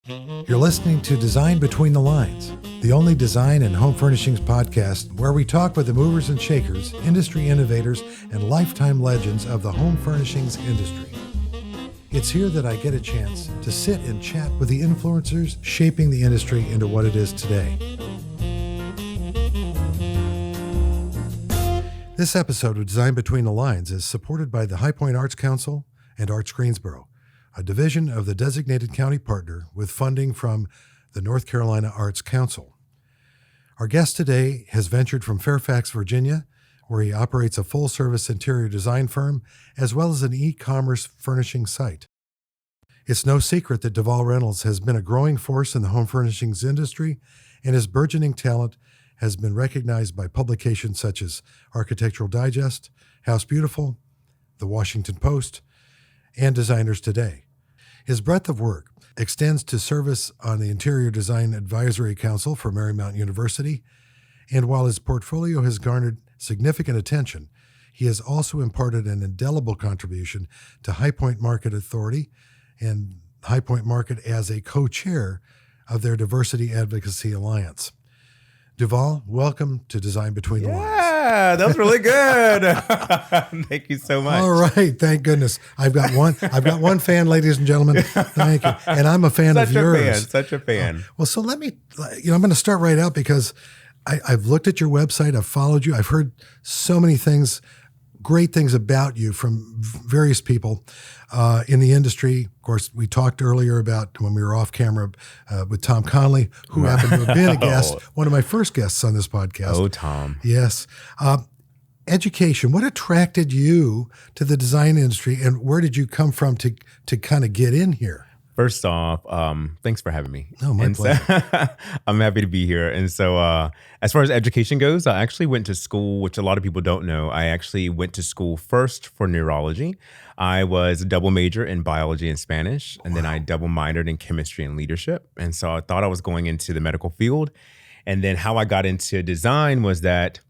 You're listening to Design Between the Lines, the only design and home furnishings podcast where we talk with the movers and shakers, industry innovators, and lifetime legends of the home furnishings industry. It's here that I get a chance to sit and chat with the influencers shaping the industry into what it is today. This episode of Design Between the Lines is supported by the High Point Arts Council and ArtsGreensboro, a division of the designated county partner with funding from the North Carolina Arts Council. Our guest today has ventured from Fairfax, Virginia, where he operates a full-service interior design firm as well as an e-commerce furnishing site. It's no secret that DuVäl Reynolds has been a growing force in the home furnishings industry, and his burgeoning talent has been recognized by publications such as Architectural Digest, House Beautiful, The Washington Post, and DesignersToday. His breadth of work extends to service on the Interior Design Advisory Council for Marymount University, and while his portfolio has garnered significant attention, he has also imparted an indelible contribution to High Point Market Authority and High Point Market as a co-chair of their Diversity Advocacy Alliance. DuVäl, welcome to Design Between the Lines. Yeah, that was really good. Thank you so much. All right, thank goodness. I've got one fan, ladies and gentlemen. Thank you, and I'm a fan of yours. Such a fan. Well, so let me. I'm going to start right out because I've looked at your website. I've followed you. I've heard so many things, great things about you from various people in the industry. Of course, we talked earlier about when we were off camera with Tom Conley, who happened to have been a guest, one of my first guests on this podcast. Oh, Tom. Yes. Education. What attracted you to the design industry, and where did you come from to kind of get in here? First off, thanks for having me. Oh, my pleasure. So, I'm happy to be here. And so as far as education goes, I actually went to school, which a lot of people don't know. I actually went to school first for neurology. I was a double major in biology and Spanish, and then I double minored in chemistry and leadership. And so I thought I was going into the medical field. And then how I got into design was that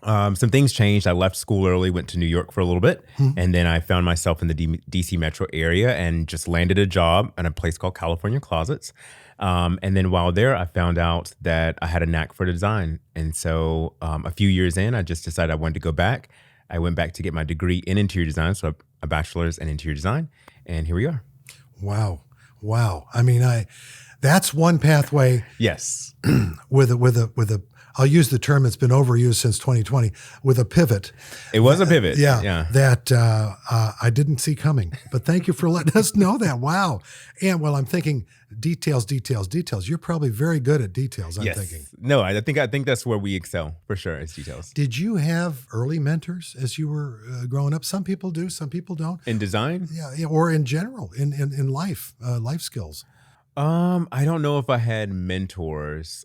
some things changed. I left school early, went to New York for a little bit, and then I found myself in the DC metro area and just landed a job at a place called California Closets. And then while there, I found out that I had a knack for design. And so a few years in, I just decided I wanted to go back. I went back to get my degree in interior design, so a bachelor's in interior design, and here we are. Wow. I mean, that's one pathway. Yes. with a I'll use the term that's been overused since 2020, with a pivot. It was a pivot. That I didn't see coming. But thank you for letting us know that. Wow. And I'm thinking details. You're probably very good at details, I'm thinking. No, I think that's where we excel, for sure, is details. Did you have early mentors as you were growing up? Some people do, some people don't. In design? Yeah, or in general, in life, life skills. I don't know if I had mentors.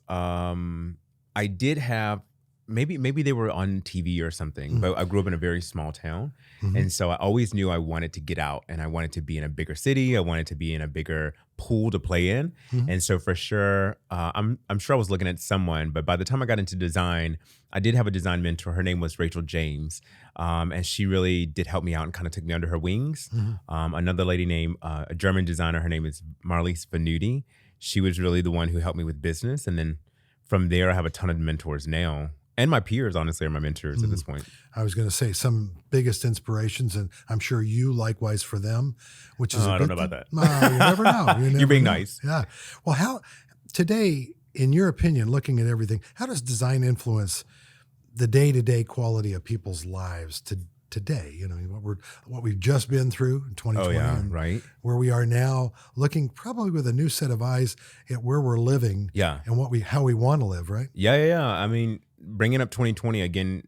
I did have, maybe they were on TV or something, but I grew up in a very small town. And so I always knew I wanted to get out and I wanted to be in a bigger city. I wanted to be in a bigger pool to play in. And so for sure, I'm sure I was looking at someone, but by the time I got into design, I did have a design mentor. Her name was Rachel James. And she really did help me out and kind of took me under her wings. Another lady named, a German designer, her name is Marlies Venuti. She was really the one who helped me with business. And then from there, I have a ton of mentors now. And my peers, honestly, are my mentors at this point. I was going to say some biggest inspirations, and I'm sure you likewise for them, which is I don't know about that. No, you never know. You're being nice. Yeah. Well, how today, in your opinion, looking at everything, how does design influence the day-to-day quality of people's lives today? What we've just been through in 2020, right. Where we are now, looking probably with a new set of eyes at where we're living, and how we want to live, right? Yeah. I mean, bringing up 2020 again,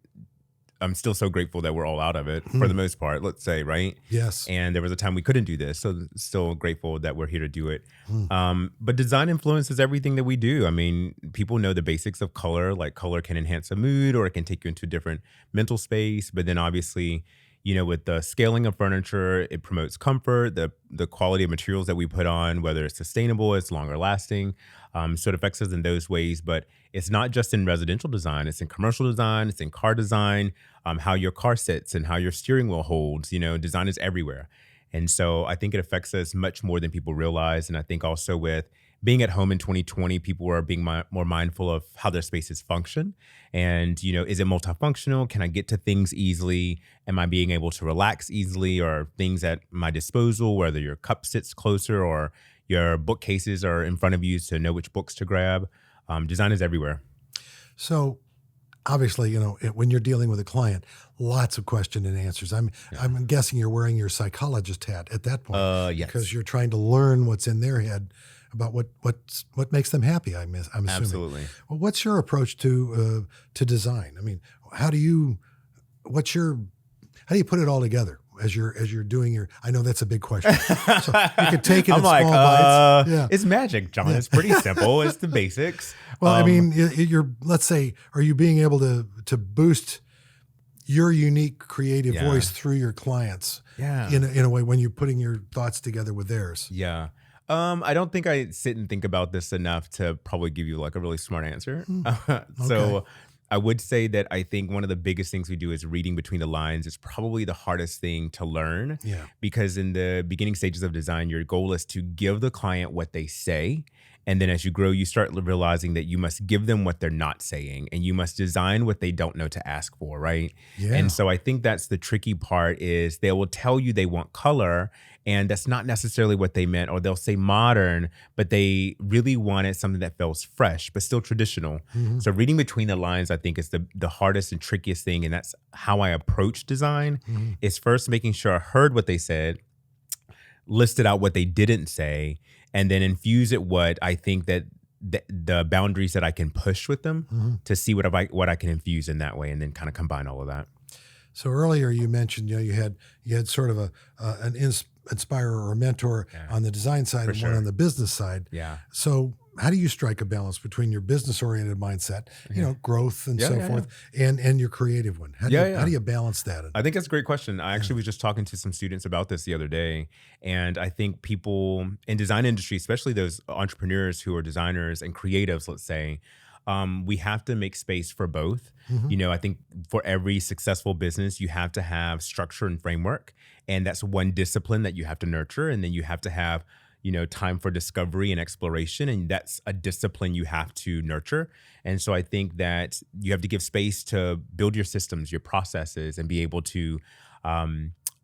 I'm still so grateful that we're all out of it for the most part, let's say, right? Yes. And there was a time we couldn't do this, so still grateful that we're here to do it. But design influences everything that we do. I mean, people know the basics of color, like color can enhance a mood or it can take you into a different mental space. But then obviously, with the scaling of furniture, it promotes comfort, the quality of materials that we put on, whether it's sustainable, it's longer lasting. So it affects us in those ways, but it's not just in residential design, it's in commercial design, it's in car design, how your car sits and how your steering wheel holds, design is everywhere. And so I think it affects us much more than people realize. And I think also with being at home in 2020, people are being more mindful of how their spaces function. And, is it multifunctional? Can I get to things easily? Am I being able to relax easily, or things at my disposal, whether your cup sits closer or your bookcases are in front of you to know which books to grab? Design is everywhere. So obviously, when you're dealing with a client, lots of question and answers. I'm guessing you're wearing your psychologist hat at that point, yes. because you're trying to learn what's in their head about what makes them happy. I'm assuming. Absolutely. Well, what's your approach to design? I mean, how do you put it all together as you're doing your? I know that's a big question. So you could take it in small bites. Yeah. It's magic, John. It's pretty simple. It's the basics. Well, I mean, let's say, are you being able to boost your unique creative voice through your clients? Yeah. In a way, when you're putting your thoughts together with theirs. Yeah. I don't think I sit and think about this enough to probably give you like a really smart answer. So I would say that I think one of the biggest things we do is reading between the lines is probably the hardest thing to learn. Yeah. Because in the beginning stages of design, your goal is to give the client what they say. And then as you grow, you start realizing that you must give them what they're not saying, and you must design what they don't know to ask for, right? Yeah. And so I think that's the tricky part, is they will tell you they want color, and that's not necessarily what they meant, or they'll say modern, but they really wanted something that feels fresh, but still traditional. Mm-hmm. So reading between the lines, I think, is the hardest and trickiest thing. And that's how I approach design, is first making sure I heard what they said, listed out what they didn't say, and then infuse it what I think that the boundaries that I can push with them to see what I can infuse in that way, and then kind of combine all of that. So earlier you mentioned, you had sort of an inspirer or mentor on the design side and one on the business side. Yeah. So how do you strike a balance between your business-oriented mindset, growth and so forth, and your creative one? How do you balance that? I think that's a great question. I actually was just talking to some students about this the other day, and I think people in design industry, especially those entrepreneurs who are designers and creatives, let's say, we have to make space for both. I think for every successful business, you have to have structure and framework, and that's one discipline that you have to nurture, and then you have to have time for discovery and exploration. And that's a discipline you have to nurture. And so I think that you have to give space to build your systems, your processes, and be able to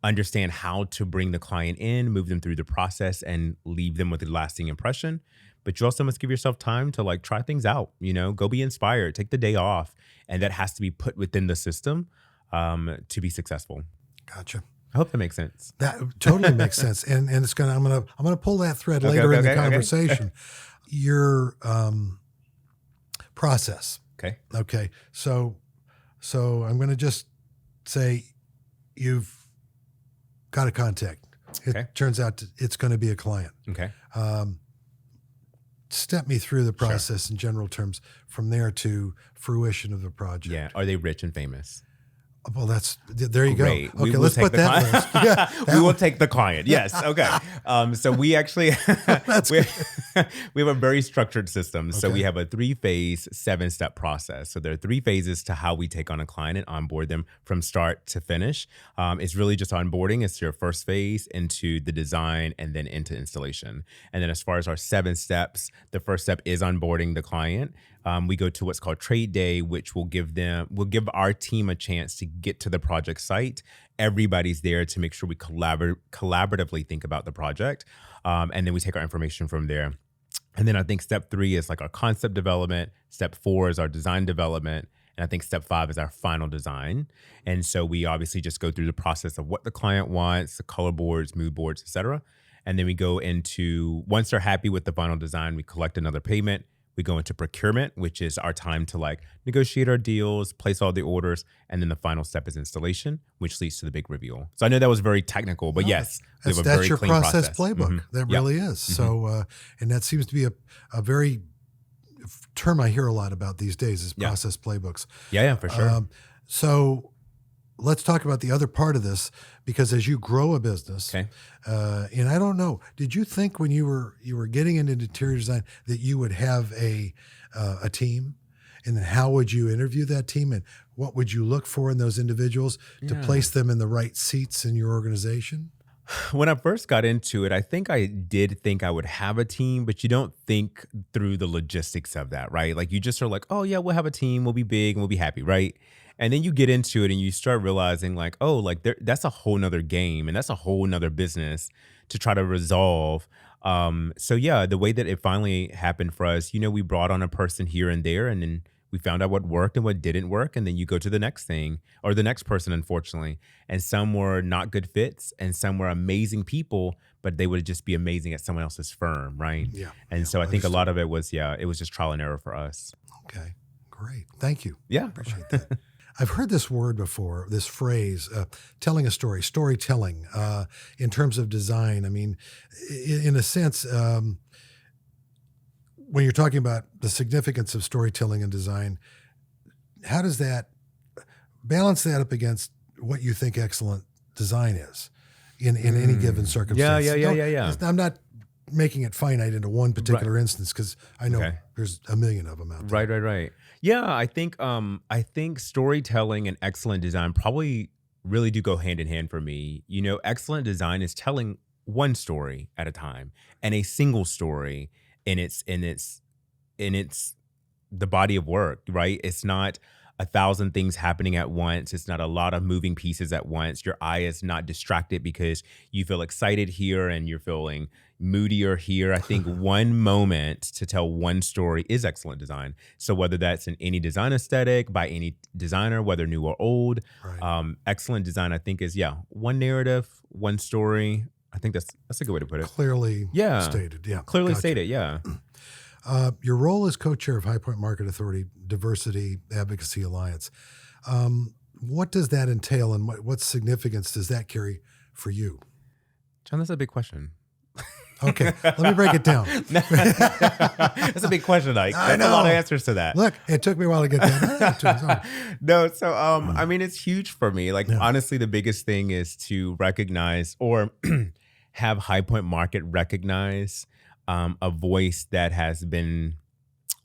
understand how to bring the client in, move them through the process, and leave them with a lasting impression. But you also must give yourself time to try things out, go be inspired, take the day off. And that has to be put within the system to be successful. Gotcha. I hope that makes sense. That totally makes sense, and I'm gonna pull that thread later in the conversation. Your process. Okay. So I'm gonna just say you've got a contact. It turns out it's going to be a client. Okay. Step me through the process in general terms from there to fruition of the project. Yeah. Are they rich and famous? Well, there you Great. go. Okay, let's put that list. Yeah, we will take the client. Yes. Okay. So we actually we have a very structured system. So we have a 3-phase, 7-step process. So there are 3 phases to how we take on a client and onboard them from start to finish. It's really just onboarding. It's your first phase into the design and then into installation. And then as far as our 7 steps, the first step is onboarding the client. We go to what's called trade day, which will give our team a chance to get to the project site. Everybody's there to make sure we collaboratively think about the project. And then we take our information from there. And then I think step 3 is our concept development. Step 4 is our design development. And I think step 5 is our final design. And so we obviously just go through the process of what the client wants, the color boards, mood boards, et cetera. And then we go into, once they're happy with the final design, we collect another payment. We go into procurement, which is our time to negotiate our deals, place all the orders, and then the final step is installation, which leads to the big reveal. So I know that was very technical, but yes, we have a very your clean process playbook. That really is. So, and that seems to be a very term I hear a lot about these days is process playbooks. Yeah, for sure. So let's talk about the other part of this, because as you grow a business, and I don't know, did you think when you were getting into interior design that you would have a team, and then how would you interview that team, and what would you look for in those individuals to place them in the right seats in your organization? When I first got into it, I think I did think I would have a team, but you don't think through the logistics of that, right? Like you just are like, oh yeah, we'll have a team, we'll be big and we'll be happy, right? And then you get into it and you start realizing like, oh, like that's a whole nother game and that's a whole nother business to try to resolve. So yeah, the way that it finally happened for us, we brought on a person here and there, and then we found out what worked and what didn't work, and then you go to the next thing or the next person, unfortunately. And some were not good fits, and some were amazing people, but they would just be amazing at someone else's firm, right? Yeah. And so I think a lot of it was, it was just trial and error for us. Okay, great. Thank you. Yeah. Appreciate that. I've heard this word before, this phrase, telling a story, storytelling, in terms of design. I mean, in a sense, when you're talking about the significance of storytelling and design, how does that balance that up against what you think excellent design is in any given circumstance? Yeah. I'm not making it finite into one particular instance, because I know there's a million of them out there. Right. Yeah, I think storytelling and excellent design probably really do go hand in hand for me. Excellent design is telling one story at a time, and a single story in its the body of work, right? It's not 1,000 things happening at once. It's not a lot of moving pieces at once. Your eye is not distracted because you feel excited here and you're feeling moodier here. I think one moment to tell one story is excellent design. So whether that's in any design aesthetic by any designer, whether new or old, excellent design, I think is, one narrative, one story. I think that's a good way to put it. Clearly stated. Yeah. Clearly stated. Yeah. Your role as co-chair of High Point Market Authority Diversity Advocacy Alliance. What does that entail, and what significance does that carry for you? John, that's a big question. Okay, let me break it down. That's a big question, Ike. That's a lot of answers to that. Look, it took me a while to get that. No, so I mean, it's huge for me. Like, honestly, the biggest thing is to recognize or have High Point Market recognize a voice that has been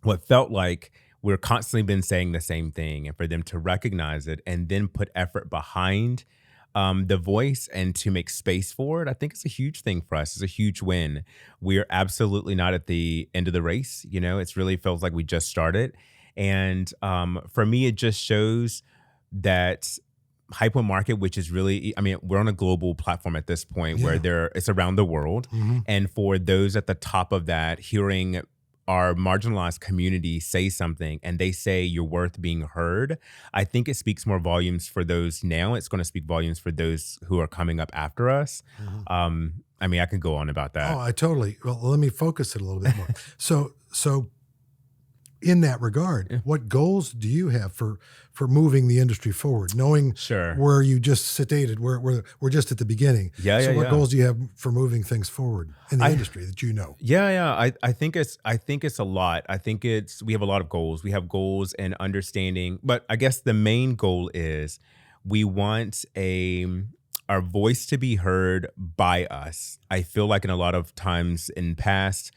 what felt like we're constantly been saying the same thing, and for them to recognize it and then put effort behind the voice and to make space for it, I think it's a huge thing for us. It's a huge win. We're absolutely not at the end of the race. It really feels like we just started. And for me, it just shows that High Point Market, which is really, I mean, we're on a global platform at this point where it's around the world. And for those at the top of that, hearing our marginalized community say something and they say you're worth being heard, I think it speaks more volumes for those now. It's going to speak volumes for those who are coming up after us. I mean, I could go on about that. Oh, I totally. Well, let me focus it a little bit more. So in that regard, what goals do you have for moving the industry forward? Knowing where you just stated, we're just at the beginning. So what goals do you have for moving things forward in the industry that you know? I think it's a lot. I think we have a lot of goals. We have goals and understanding, but I guess the main goal is we want our voice to be heard by us. I feel like in a lot of times in past,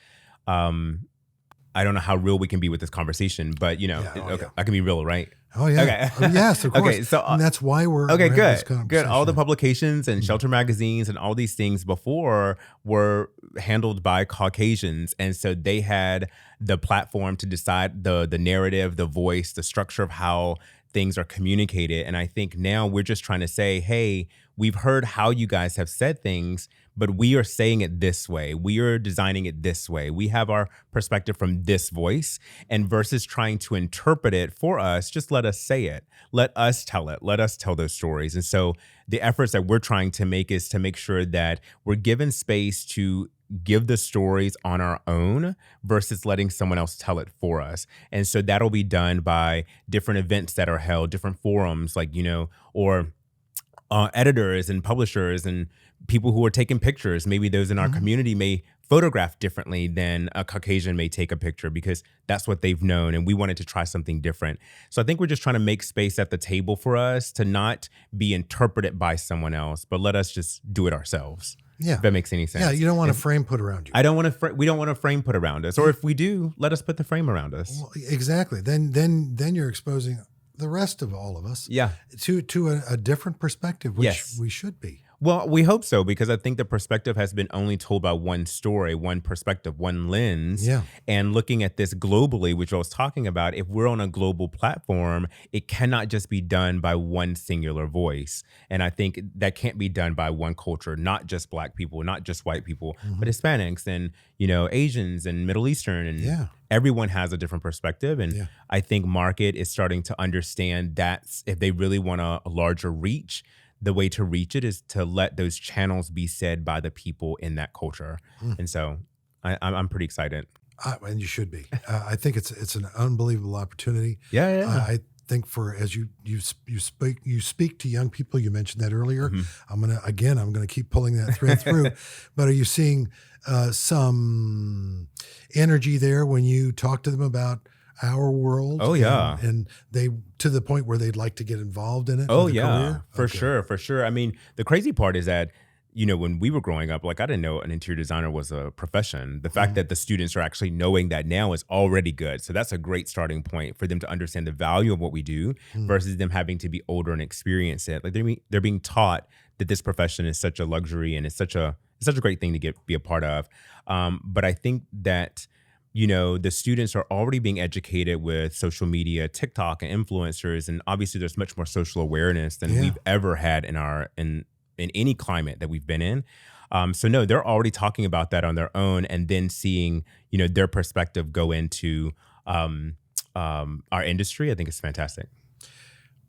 I don't know how real we can be with this conversation, but I can be real, right? Oh yeah. Okay. Yes, of course. Okay, so and that's why we're good. This conversation. Good. All the publications and shelter magazines and all these things before were handled by Caucasians, and so they had the platform to decide the narrative, the voice, the structure of how things are communicated. And I think now we're just trying to say, hey, we've heard how you guys have said things, but we are saying it this way. We are designing it this way. We have our perspective from this voice, and versus trying to interpret it for us, just let us say it. Let us tell it. Let us tell those stories. And so the efforts that we're trying to make is to make sure that we're given space to give the stories on our own versus letting someone else tell it for us. And so that'll be done by different events that are held, different forums, like, or editors and publishers and people who are taking pictures. Maybe those in our community may photograph differently than a Caucasian may take a picture because that's what they've known. And we wanted to try something different. So I think we're just trying to make space at the table for us to not be interpreted by someone else, but let us just do it ourselves. Yeah. If that makes any sense. Yeah, you don't want a frame put around you. We don't want a frame put around us. Or if we do, let us put the frame around us. Well, exactly. Then you're exposing the rest of all of us to a different perspective, which we should be. Well, we hope so because I think the perspective has been only told by one story, one perspective, one lens. Yeah. And looking at this globally, which I was talking about, if we're on a global platform, it cannot just be done by one singular voice. And I think that can't be done by one culture, not just Black people, not just white people, but Hispanics and, Asians and Middle Eastern and Yeah. everyone has a different perspective. And Yeah. I think market is starting to understand that if they really want a larger reach, the way to reach it is to let those channels be said by the people in that culture. And so I'm pretty excited. And you should be. I think it's an unbelievable opportunity. Yeah. I think as you speak to young people. You mentioned that earlier. I'm gonna keep pulling that thread through. But are you seeing some energy there when you talk to them about our world? Oh, yeah. and they to the point where they'd like to get involved in it. Oh, with a yeah, career? for Okay. sure. For sure. I mean, the crazy part is that, when we were growing up, like I didn't know an interior designer was a profession. The fact that the students are actually knowing that now is already good. So that's a great starting point for them to understand the value of what we do versus them having to be older and experience it. Like they're being taught that this profession is such a luxury and it's such a great thing to be a part of. But I think that the students are already being educated with social media, TikTok, and influencers, and obviously there's much more social awareness than Yeah. we've ever had in any climate that we've been in. So no, they're already talking about that on their own, and then seeing their perspective go into our industry. I think it's fantastic.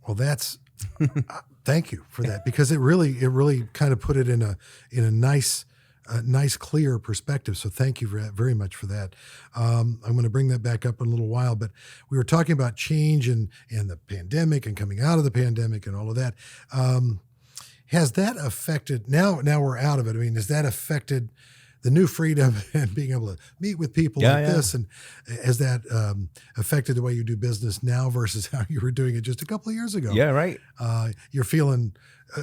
Well, that's thank you for that, because it really kind of put it in a nice clear perspective. So thank you very much for that. I'm going to bring that back up in a little while, but we were talking about change and the pandemic and coming out of the pandemic and all of that. Has that affected now we're out of it? I mean, has that affected the new freedom and being able to meet with people like this? And has that affected the way you do business now versus how you were doing it just a couple of years ago? Yeah, right. You're feeling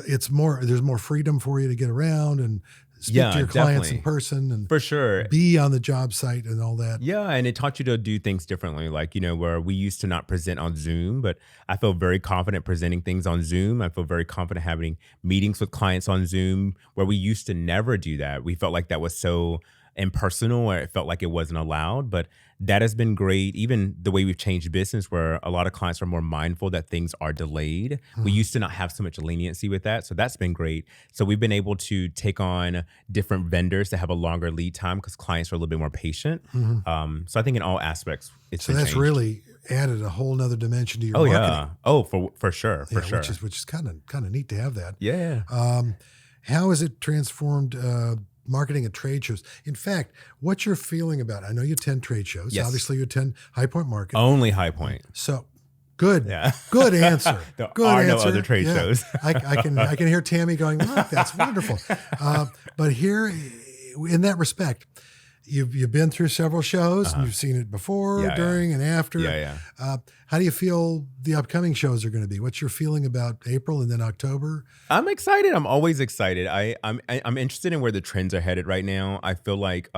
there's more freedom for you to get around and speak to your clients definitely. in person and For sure. be on the job site and all that. Yeah, and it taught you to do things differently. Like, where we used to not present on Zoom, but I feel very confident presenting things on Zoom. I feel very confident having meetings with clients on Zoom, where we used to never do that. We felt like that was so impersonal, or it felt like it wasn't allowed. But that has been great. Even the way we've changed business, where a lot of clients are more mindful that things are delayed. We used to not have so much leniency with that. So that's been great. So we've been able to take on different vendors that have a longer lead time because clients are a little bit more patient. So I think in all aspects, it's So been that's changed. really added a whole nother dimension to your Oh marketing. yeah. Oh, for sure. For sure. Which is kind of neat to have that. Yeah. How has it transformed marketing at trade shows? In fact, what's your feeling about it? I know you attend trade shows. Yes. Obviously, you attend High Point Market. Only High Point. So good. Yeah. Good answer. There Good are no answer. other trade shows. I can hear Tammy going, look, that's wonderful. But here, in that respect, you've been through several shows and you've seen it before, Yeah, during, and after. Yeah. How do you feel the upcoming shows are going to be? What's your feeling about April and then October? I'm excited. I'm always excited. I'm interested in where the trends are headed right now. I feel like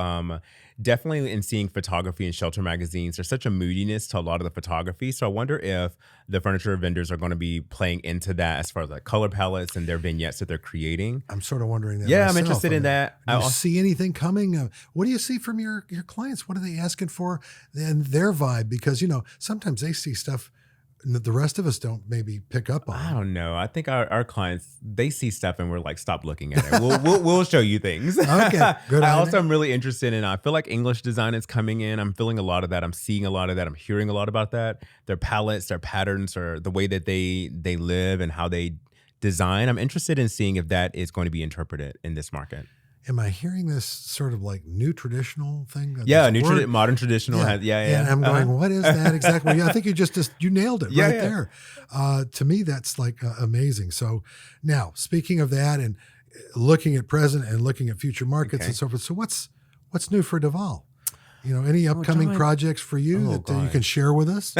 definitely in seeing photography and shelter magazines, there's such a moodiness to a lot of the photography. So I wonder if the furniture vendors are going to be playing into that as far as like color palettes and their vignettes that they're creating. I'm sort of wondering that. Yeah, I'm myself. interested in that. Do you see anything coming? What do you see from your clients? What are they asking for and their vibe? Because, sometimes they see stuff that the rest of us don't maybe pick up on. I don't know. I think our clients, they see stuff and we're like, stop looking at it. We'll show you things. Okay, good. I also am really interested in, I feel like English design is coming in. I'm feeling a lot of that. I'm seeing a lot of that. I'm hearing a lot about that. Their palettes, their patterns, or the way that they live and how they design. I'm interested in seeing if that is going to be interpreted in this market. Am I hearing this sort of like new traditional thing? Yeah, This word? modern traditional. Yeah. And I'm going, what is that exactly? Yeah, I think you nailed it right Yeah. there. To me, that's like amazing. So now, speaking of that and looking at present and looking at future markets and so forth. So what's new for DuVäl? Any upcoming John. projects for you that you can share with us?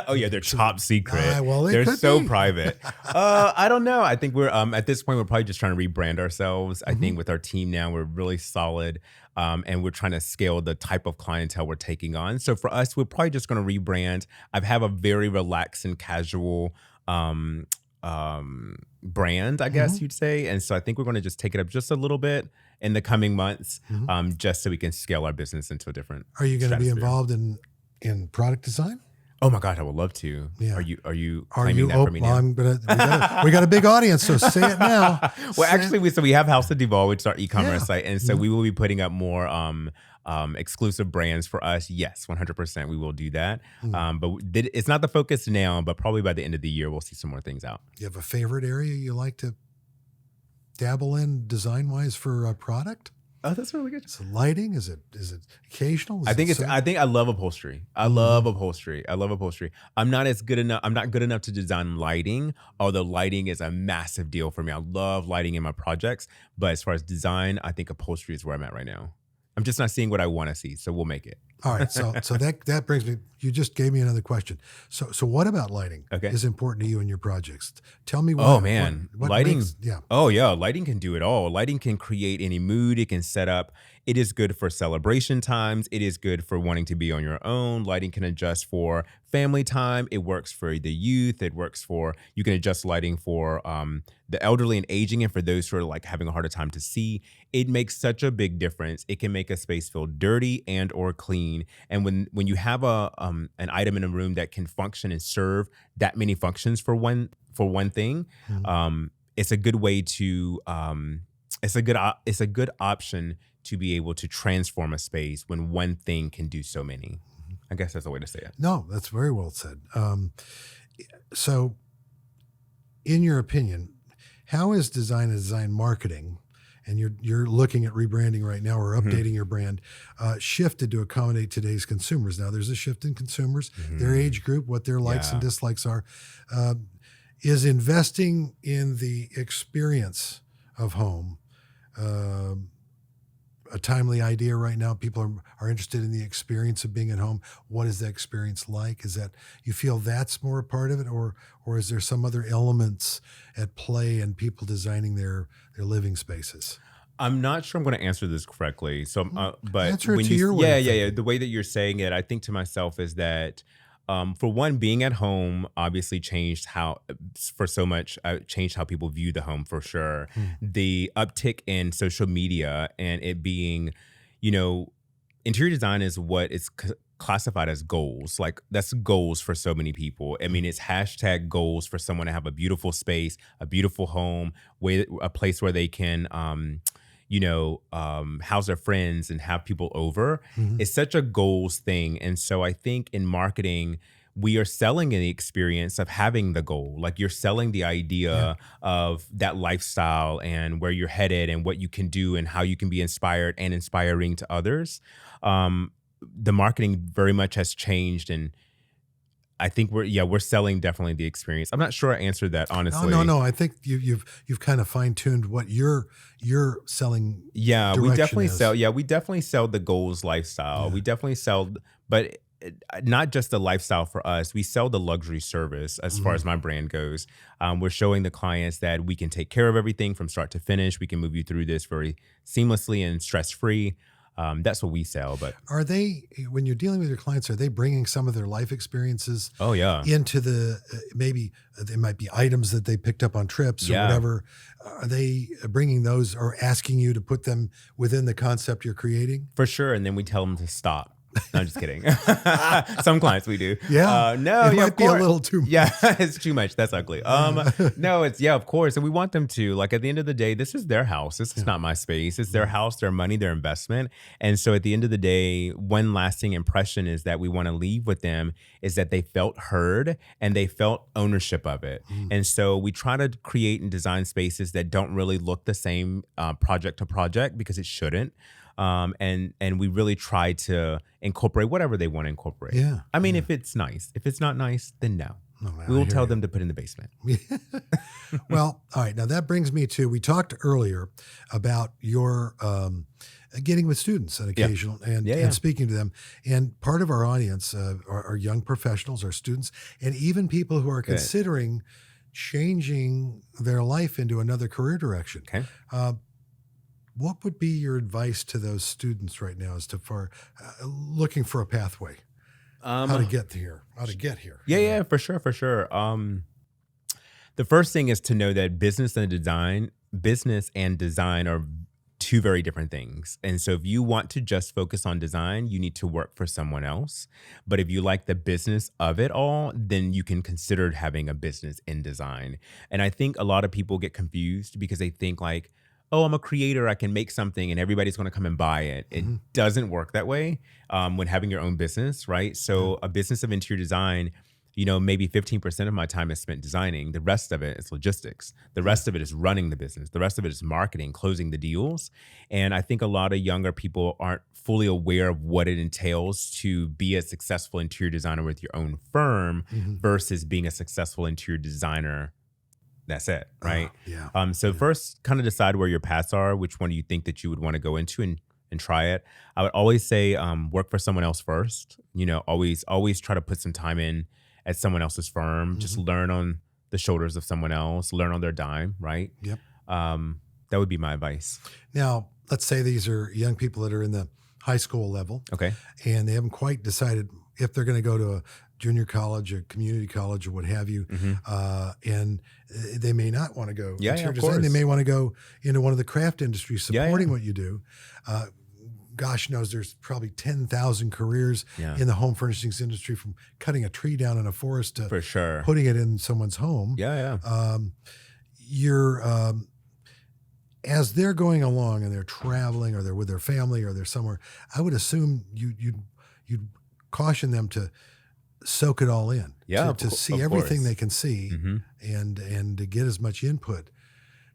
Oh yeah, they're top secret. Well, they they're could so be. private. I don't know. I think we're at this point we're probably just trying to rebrand ourselves. I think with our team now we're really solid, and we're trying to scale the type of clientele we're taking on. So for us, we're probably just going to rebrand. I have a very relaxed and casual brand, I guess you'd say. And so I think we're going to just take it up just a little bit in the coming months, just so we can scale our business into a different. Are you going to be stratosphere. involved in product design? Oh my God, I would love to. Yeah. Are you claiming that for me now? We got a big audience, so say it now. We have House of DuVäl, which is our e-commerce site, and so we will be putting up more exclusive brands for us. Yes, 100%, we will do that. But it's not the focus now, but probably by the end of the year, we'll see some more things out. You have a favorite area you like to dabble in design-wise for a product? Oh, that's really good. Is it lighting? Is it occasional? I think I love upholstery. I love upholstery. I'm not good enough to design lighting, although lighting is a massive deal for me. I love lighting in my projects, but as far as design, I think upholstery is where I'm at right now. I'm just not seeing what I want to see, so we'll make it. All right, so that brings me. You just gave me another question. So what about lighting is important to you in your projects? Tell me. What Lighting. Lighting can do it all. Lighting can create any mood. It can set up. It is good for celebration times. It is good for wanting to be on your own. Lighting can adjust for family time. It works for the youth. You can adjust lighting for the elderly and aging, and for those who are like having a harder time to see. It makes such a big difference. It can make a space feel dirty and or clean. And when you have an item in a room that can function and serve that many functions for one thing, it's a good way to it's a good option to be able to transform a space when one thing can do so many. I guess that's a way to say it. No, that's very well said. So, in your opinion, how is design and design marketing, and you're looking at rebranding right now or updating your brand, shifted to accommodate today's consumers? Now, there's a shift in consumers, their age group, what their likes and dislikes are. Is investing in the experience of home a timely idea right now? People are interested in the experience of being at home. What is that experience like? Is that you feel that's more a part of it, or is there some other elements at play in people designing their living spaces? I'm not sure I'm going to answer this correctly. So, but answer it to your way. The way that you're saying it, I think to myself is that, for one, being at home obviously changed how people view the home for sure. The uptick in social media and it being, interior design is what is classified as goals. Like that's goals for so many people. I mean, it's hashtag goals for someone to have a beautiful space, a beautiful home, a place where they can, house their friends and have people over. It's such a goals thing. And so I think in marketing, we are selling the experience of having the goal. Like you're selling the idea of that lifestyle and where you're headed and what you can do and how you can be inspired and inspiring to others. The marketing very much has changed, and I think we're selling definitely the experience. I'm not sure I answered that honestly. No. I think you've kind of fine-tuned what your selling. Yeah, we definitely sell. Yeah, we definitely sell the goals lifestyle. We definitely sell, but not just the lifestyle for us. We sell the luxury service as far as my brand goes. We're showing the clients that we can take care of everything from start to finish. We can move you through this very seamlessly and stress-free. That's what we sell. But are they, when you're dealing with your clients, are they bringing some of their life experiences into the, maybe they might be items that they picked up on trips or whatever. Are they bringing those or asking you to put them within the concept you're creating? For sure. And then we tell them to stop. No, I'm just kidding. Some clients we do. Yeah. It might be a little too much. Yeah, it's too much. That's ugly. No, it's of course. And we want them to, like, at the end of the day, this is their house. This is not my space. It's their house, their money, their investment. And so at the end of the day, one lasting impression is that we want to leave with them is that they felt heard and they felt ownership of it. And so we try to create and design spaces that don't really look the same project to project, because it shouldn't. And we really try to incorporate whatever they want to incorporate. Yeah. I mean, if it's nice. If it's not nice, then no. We will tell them to put in the basement. Well, all right. Now that brings me to, we talked earlier about your getting with students on occasion and speaking to them. And part of our audience are young professionals, are students, and even people who are considering changing their life into another career direction. Okay. What would be your advice to those students right now as to looking for a pathway? How to get here? Yeah, for sure. The first thing is to know that business and design are two very different things. And so if you want to just focus on design, you need to work for someone else. But if you like the business of it all, then you can consider having a business in design. And I think a lot of people get confused because they think like, oh, I'm a creator, I can make something and everybody's going to come and buy it. It doesn't work that way when having your own business, right? So a business of interior design, maybe 15% of my time is spent designing. The rest of it is logistics. The rest of it is running the business. The rest of it is marketing, closing the deals. And I think a lot of younger people aren't fully aware of what it entails to be a successful interior designer with your own firm versus being a successful interior designer. That's it, right? So first, kind of decide where your paths are, which one do you think that you would want to go into and try it. I would always say work for someone else first. Always try to put some time in at someone else's firm, just learn on the shoulders of someone else, learn on their dime, right? Yep. That would be my advice. Now, let's say these are young people that are in the high school level. Okay. And they haven't quite decided if they're going to go to a junior college, a community college, or what have you. And they may not want to go interior design. They may want to go into one of the craft industries supporting what you do. Gosh knows there's probably 10,000 careers in the home furnishings industry, from cutting a tree down in a forest to for sure putting it in someone's home. As they're going along and they're traveling or they're with their family or they're somewhere, I would assume you'd caution them to soak it all in, to see everything they can see and to get as much input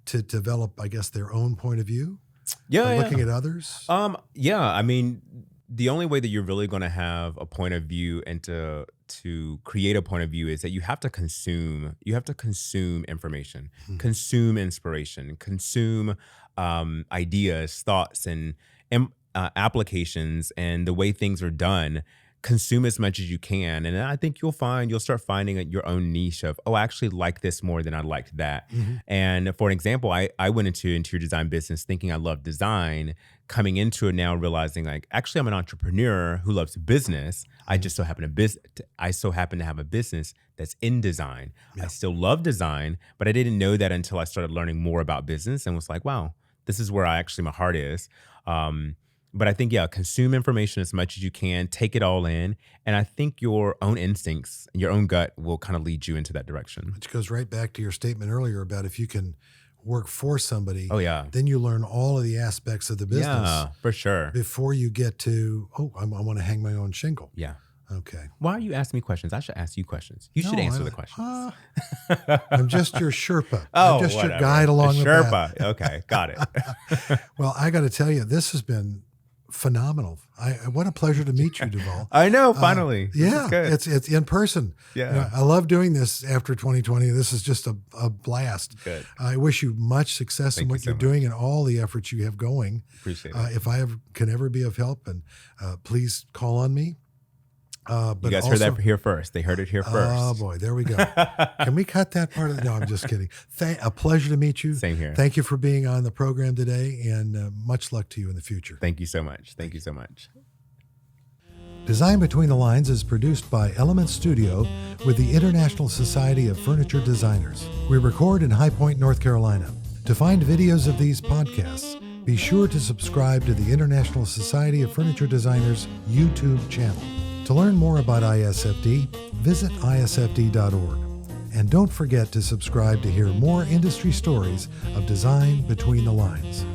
to develop, I guess, their own point of view. Looking at others. I mean, the only way that you're really going to have a point of view and to create a point of view is that you have to consume information, consume inspiration, consume ideas, thoughts, and applications, and the way things are done. Consume as much as you can. And I think you'll start finding your own niche of, I actually like this more than I liked that. And for an example, I went into interior design business thinking I loved design, coming into it now realizing like, actually I'm an entrepreneur who loves business. I just so happen to have a business that's in design. I still love design, but I didn't know that until I started learning more about business and was like, wow, this is where my heart is. But I think, consume information as much as you can, take it all in. And I think your own instincts, your own gut will kind of lead you into that direction. Which goes right back to your statement earlier about if you can work for somebody, then you learn all of the aspects of the business. Yeah, for sure. Before you get to, I want to hang my own shingle. Yeah. Okay. Why are you asking me questions? I should ask you questions. You should answer the questions. I'm just your Sherpa. I'm just your guide along the path. Sherpa. Okay, got it. Well, I got to tell you, this has been phenomenal. What a pleasure to meet you, DuVäl. I know, finally. It's in person. I love doing this after 2020. This is just a blast. Good. I wish you much success in what you're doing and all the efforts you have going. Appreciate it. If I can ever be of help, and please call on me. But you guys heard that here first. They heard it here first. Oh boy, there we go. Can we cut that part of it? No, I'm just kidding. A pleasure to meet you. Same here. Thank you for being on the program today, and much luck to you in the future. Thank you so much. Thank you so much. Design Between the Lines is produced by Element Studio with the International Society of Furniture Designers. We record in High Point, North Carolina. To find videos of these podcasts, be sure to subscribe to the International Society of Furniture Designers YouTube channel. To learn more about ISFD, visit isfd.org. And don't forget to subscribe to hear more industry stories of design between the lines.